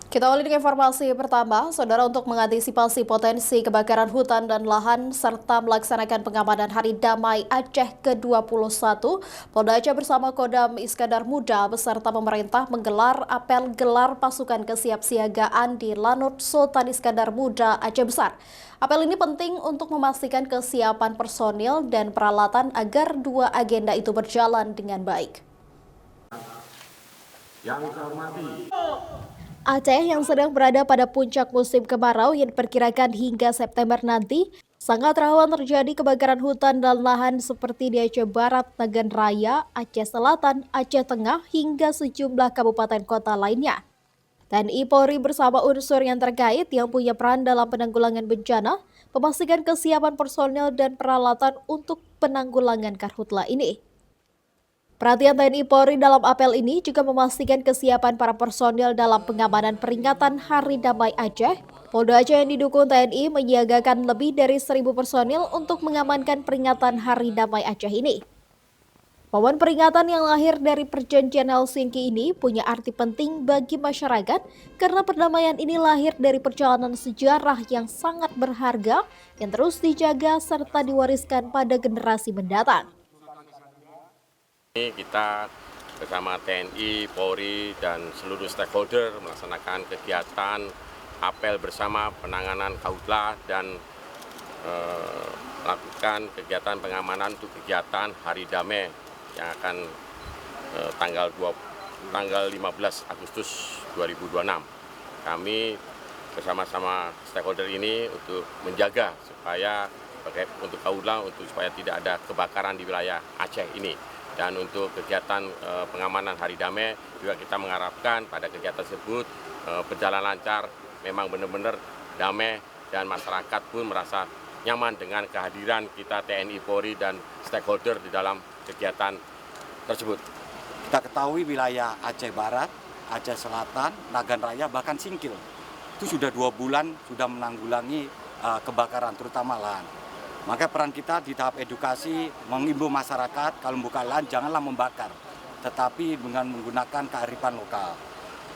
Kita awali dengan informasi pertama, Saudara, untuk mengantisipasi potensi kebakaran hutan dan lahan serta melaksanakan pengamanan Hari Damai Aceh ke-21, Polda Aceh bersama Kodam Iskandar Muda beserta pemerintah menggelar apel gelar pasukan kesiapsiagaan di Lanut Sultan Iskandar Muda Aceh Besar. Apel ini penting untuk memastikan kesiapan personil dan peralatan agar dua agenda itu berjalan dengan baik. Yang saya hormati. Aceh yang sedang berada pada puncak musim kemarau yang diperkirakan hingga September nanti, sangat rawan terjadi kebakaran hutan dan lahan seperti di Aceh Barat, Nagan Raya, Aceh Selatan, Aceh Tengah, hingga sejumlah kabupaten kota lainnya. TNI Polri bersama unsur yang terkait yang punya peran dalam penanggulangan bencana, memastikan kesiapan personel dan peralatan untuk penanggulangan karhutla ini. Perhatian TNI Polri dalam apel ini juga memastikan kesiapan para personil dalam pengamanan peringatan Hari Damai Aceh. Polda Aceh yang didukung TNI menyiagakan lebih dari 1.000 personil untuk mengamankan peringatan Hari Damai Aceh ini. Momen peringatan yang lahir dari perjanjian Helsinki ini punya arti penting bagi masyarakat karena perdamaian ini lahir dari perjalanan sejarah yang sangat berharga yang terus dijaga serta diwariskan pada generasi mendatang. Kita bersama TNI, Polri, dan seluruh stakeholder melaksanakan kegiatan apel bersama penanganan karhutla dan melakukan kegiatan pengamanan untuk kegiatan Hari Damai yang akan tanggal 15 Agustus 2026. Kami bersama-sama stakeholder ini untuk menjaga supaya untuk karhutla supaya tidak ada kebakaran di wilayah Aceh ini. Dan untuk kegiatan pengamanan Hari Damai juga kita mengharapkan pada kegiatan tersebut berjalan lancar, memang benar-benar damai dan masyarakat pun merasa nyaman dengan kehadiran kita TNI, Polri, dan stakeholder di dalam kegiatan tersebut. Kita ketahui wilayah Aceh Barat, Aceh Selatan, Nagan Raya, bahkan Singkil itu sudah 2 bulan sudah menanggulangi kebakaran terutama lahan. Maka peran kita di tahap edukasi mengimbau masyarakat kalau membuka lahan janganlah membakar, tetapi dengan menggunakan kearifan lokal.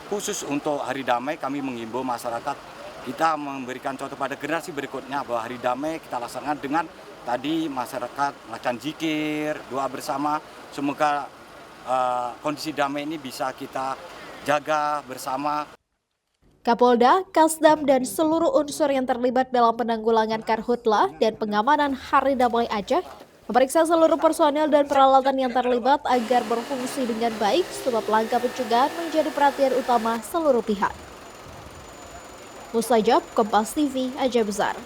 Khusus untuk Hari Damai kami mengimbau masyarakat kita memberikan contoh pada generasi berikutnya bahwa Hari Damai kita laksanakan dengan tadi masyarakat melakukan zikir, doa bersama. Semoga kondisi damai ini bisa kita jaga bersama. Kapolda, Kasdam, dan seluruh unsur yang terlibat dalam penanggulangan karhutla dan pengamanan Hari Damai Aceh memeriksa seluruh personel dan peralatan yang terlibat agar berfungsi dengan baik sebab langkah pencegahan menjadi perhatian utama seluruh pihak. Mustajab, Kompas TV, Aceh Besar.